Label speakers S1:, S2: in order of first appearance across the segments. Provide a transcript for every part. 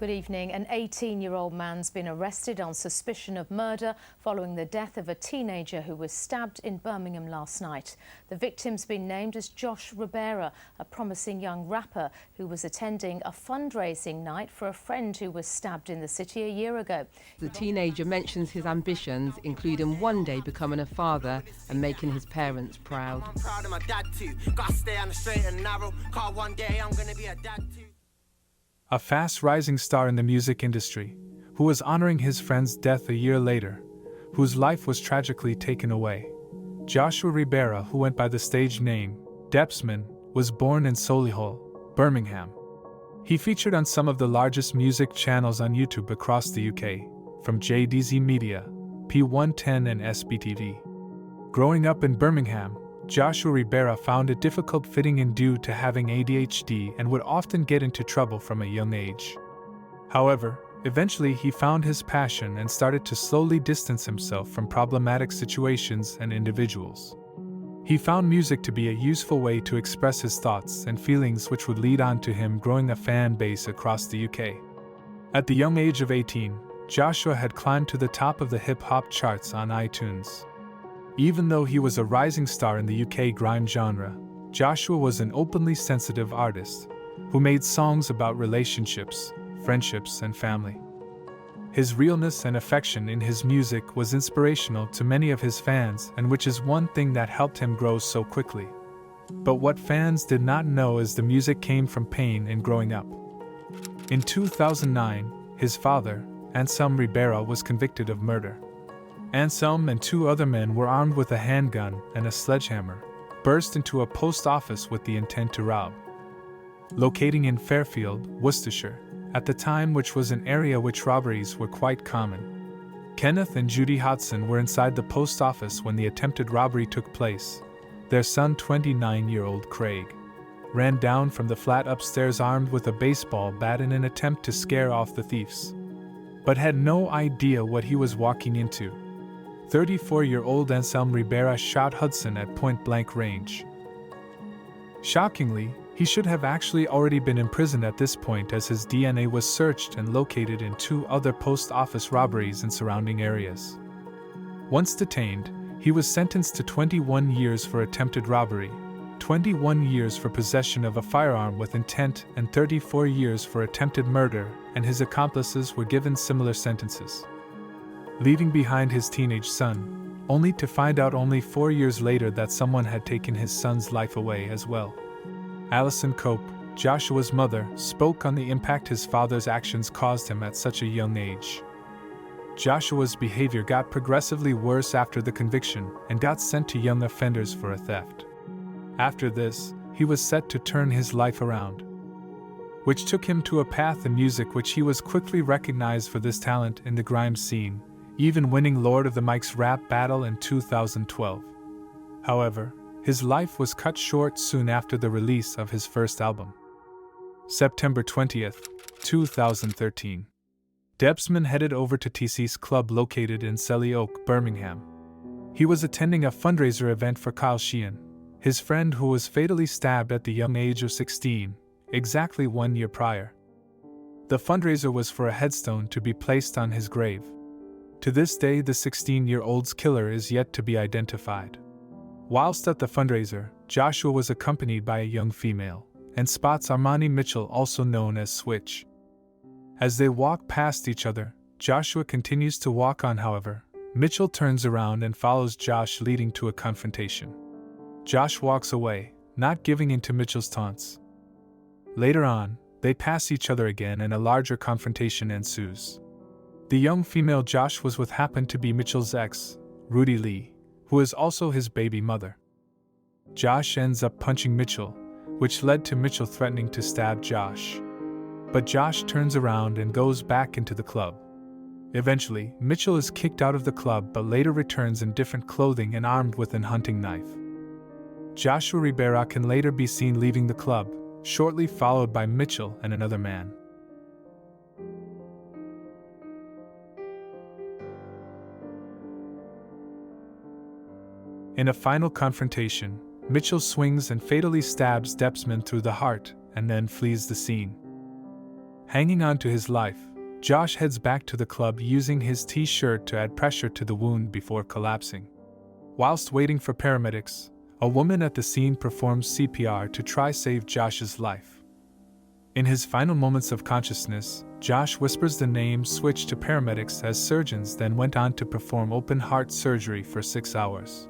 S1: Good evening. An 18-year-old man's been arrested on suspicion of murder following the death of a teenager who was stabbed in Birmingham last night. The victim's been named as Joshua Ribera, a promising young rapper who was attending a fundraising night for a friend who was stabbed in the city a year ago.
S2: The teenager mentions his ambitions, including one day becoming a father and making his parents proud.
S3: I'm proud of my dad too. Gotta stay on the straight and narrow. Cause one day I'm gonna be a dad too.
S4: A fast rising star in the music industry, who was honoring his friend's death a year later, whose life was tragically taken away. Joshua Ribera, who went by the stage name Depzman, was born in Solihull, Birmingham. He featured on some of the largest music channels on YouTube across the UK, from JDZ Media, P110 and SBTV. Growing up in Birmingham, Joshua Ribera found it difficult fitting in due to having ADHD and would often get into trouble from a young age. However, eventually he found his passion and started to slowly distance himself from problematic situations and individuals. He found music to be a useful way to express his thoughts and feelings, which would lead on to him growing a fan base across the UK. At the young age of 18, Joshua had climbed to the top of the hip-hop charts on iTunes. Even though he was a rising star in the UK grime genre, Joshua was an openly sensitive artist who made songs about relationships, friendships, and family. His realness and affection in his music was inspirational to many of his fans, and which is one thing that helped him grow so quickly. But what fans did not know is the music came from pain in growing up. In 2009, his father, Anselm Ribera, was convicted of murder. Anselm and two other men were armed with a handgun and a sledgehammer, burst into a post office with the intent to rob. Locating in Fairfield, Worcestershire, at the time, which was an area which robberies were quite common. Kenneth and Judy Hodson were inside the post office when the attempted robbery took place. Their son, 29-year-old Craig, ran down from the flat upstairs armed with a baseball bat in an attempt to scare off the thieves, but had no idea what he was walking into. 34-year-old Anselm Ribera shot Hudson at point-blank range. Shockingly, he should have actually already been imprisoned at this point, as his DNA was searched and located in two other post office robberies in surrounding areas. Once detained, he was sentenced to 21 years for attempted robbery, 21 years for possession of a firearm with intent, and 34 years for attempted murder, and his accomplices were given similar sentences, leaving behind his teenage son, only to find out only 4 years later that someone had taken his son's life away as well. Alison Cope, Joshua's mother, spoke on the impact his father's actions caused him at such a young age. Joshua's behavior got progressively worse after the conviction and got sent to young offenders for a theft. After this, he was set to turn his life around, which took him to a path in music, which he was quickly recognized for this talent in the grime scene, even winning Lord of the Mics rap battle in 2012. However, his life was cut short soon after the release of his first album. September 20th, 2013. Depzman headed over to TC's club located in Selly Oak, Birmingham. He was attending a fundraiser event for Kyle Sheehan, his friend who was fatally stabbed at the young age of 16, exactly 1 year prior. The fundraiser was for a headstone to be placed on his grave. To this day, the 16-year-old's killer is yet to be identified. Whilst at the fundraiser, Joshua was accompanied by a young female, and spots Armani Mitchell, also known as Switch. As they walk past each other, Joshua continues to walk on. However, Mitchell turns around and follows Josh, leading to a confrontation. Josh walks away, not giving in to Mitchell's taunts. Later on, they pass each other again and a larger confrontation ensues. The young female Josh was with happened to be Mitchell's ex, Rudy Lee, who is also his baby mother. Josh ends up punching Mitchell, which led to Mitchell threatening to stab Josh. But Josh turns around and goes back into the club. Eventually, Mitchell is kicked out of the club but later returns in different clothing and armed with a hunting knife. Joshua Ribera can later be seen leaving the club, shortly followed by Mitchell and another man. In a final confrontation, Mitchell swings and fatally stabs Depzman through the heart and then flees the scene. Hanging on to his life, Josh heads back to the club using his t-shirt to add pressure to the wound before collapsing. Whilst waiting for paramedics, a woman at the scene performs CPR to try save Josh's life. In his final moments of consciousness, Josh whispers the name switched to paramedics as surgeons then went on to perform open-heart surgery for 6 hours.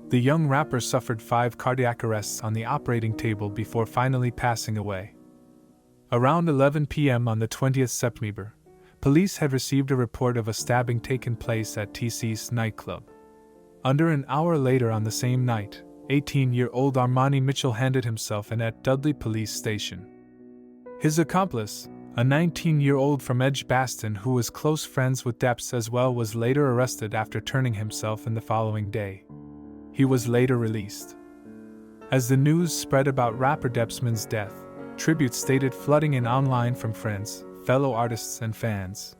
S4: The young rapper suffered 5 cardiac arrests on the operating table before finally passing away. Around 11 p.m. on the 20th September, police had received a report of a stabbing taken place at TC's nightclub. Under an hour later on the same night, 18-year-old Armani Mitchell handed himself in at Dudley Police Station. His accomplice, a 19-year-old from Edgbaston who was close friends with Depz as well, was later arrested after turning himself in the following day. He was later released. As the news spread about rapper Depzman's death, tributes started flooding in online from friends, fellow artists and fans.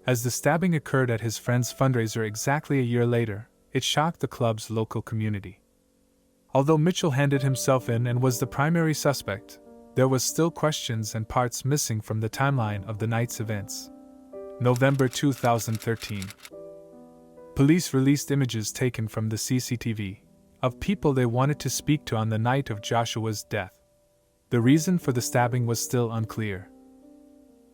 S4: As the stabbing occurred at his friend's fundraiser exactly a year later, it shocked the club's local community. Although Mitchell handed himself in and was the primary suspect, there was still questions and parts missing from the timeline of the night's events. November 2013. Police released images taken from the CCTV of people they wanted to speak to on the night of Joshua's death. The reason for the stabbing was still unclear.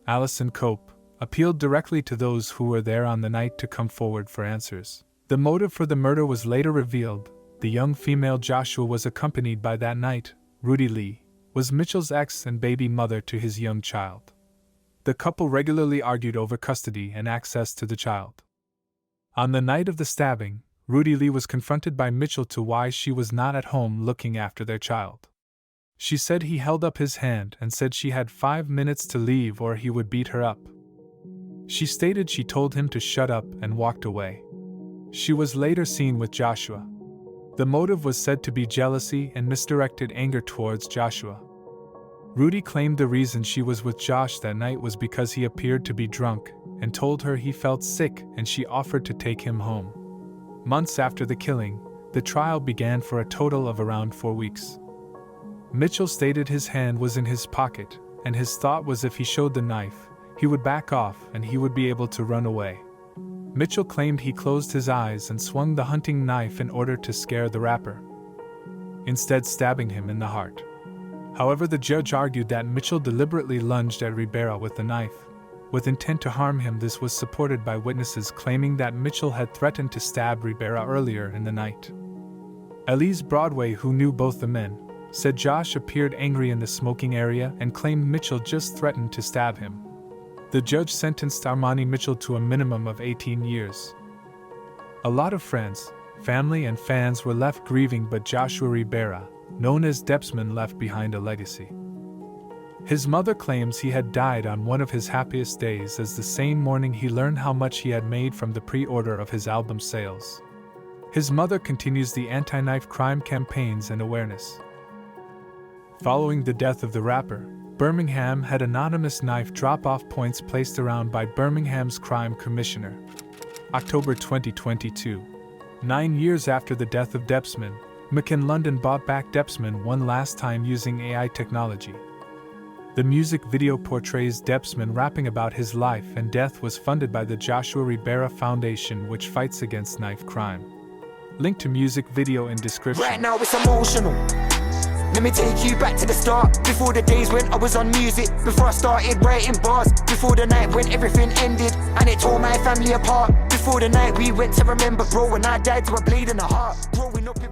S4: Alison Cope appealed directly to those who were there on the night to come forward for answers. The motive for the murder was later revealed. The young female Joshua was accompanied by that night, Rudy Lee, was Mitchell's ex and baby mother to his young child. The couple regularly argued over custody and access to the child. On the night of the stabbing, Rudy Lee was confronted by Mitchell to why she was not at home looking after their child. She said he held up his hand and said she had 5 minutes to leave or he would beat her up. She stated she told him to shut up and walked away. She was later seen with Joshua. The motive was said to be jealousy and misdirected anger towards Joshua. Rudy claimed the reason she was with Josh that night was because he appeared to be drunk and told her he felt sick and she offered to take him home. Months after the killing, the trial began for a total of around 4 weeks. Mitchell stated his hand was in his pocket and his thought was if he showed the knife, he would back off and he would be able to run away. Mitchell claimed he closed his eyes and swung the hunting knife in order to scare the rapper, instead stabbing him in the heart. However, the judge argued that Mitchell deliberately lunged at Ribera with the knife, with intent to harm him. This was supported by witnesses claiming that Mitchell had threatened to stab Ribera earlier in the night. Elise Broadway, who knew both the men, said Josh appeared angry in the smoking area and claimed Mitchell just threatened to stab him. The judge sentenced Armani Mitchell to a minimum of 18 years. A lot of friends, family and fans were left grieving, but Joshua Ribera, known as Depzman, left behind a legacy. His mother claims he had died on one of his happiest days, as the same morning he learned how much he had made from the pre-order of his album sales. His mother continues the anti-knife crime campaigns and awareness. Following the death of the rapper, Birmingham had anonymous knife drop-off points placed around by Birmingham's crime commissioner. October 2022. 9 years after the death of Depzman, London bought back Depzman one last time using AI technology. The music video portrays Depzman rapping about his life and death. Was funded by the Joshua Ribera Foundation, which fights against knife crime. Link to music video in description.
S5: Right now it's emotional. Let me take you back to the start. Before the days when I was on music, before I started writing bars, before the night when everything ended and it tore my family apart, before the night we went to remember, bro, when I died to a blade in the heart. Growing up it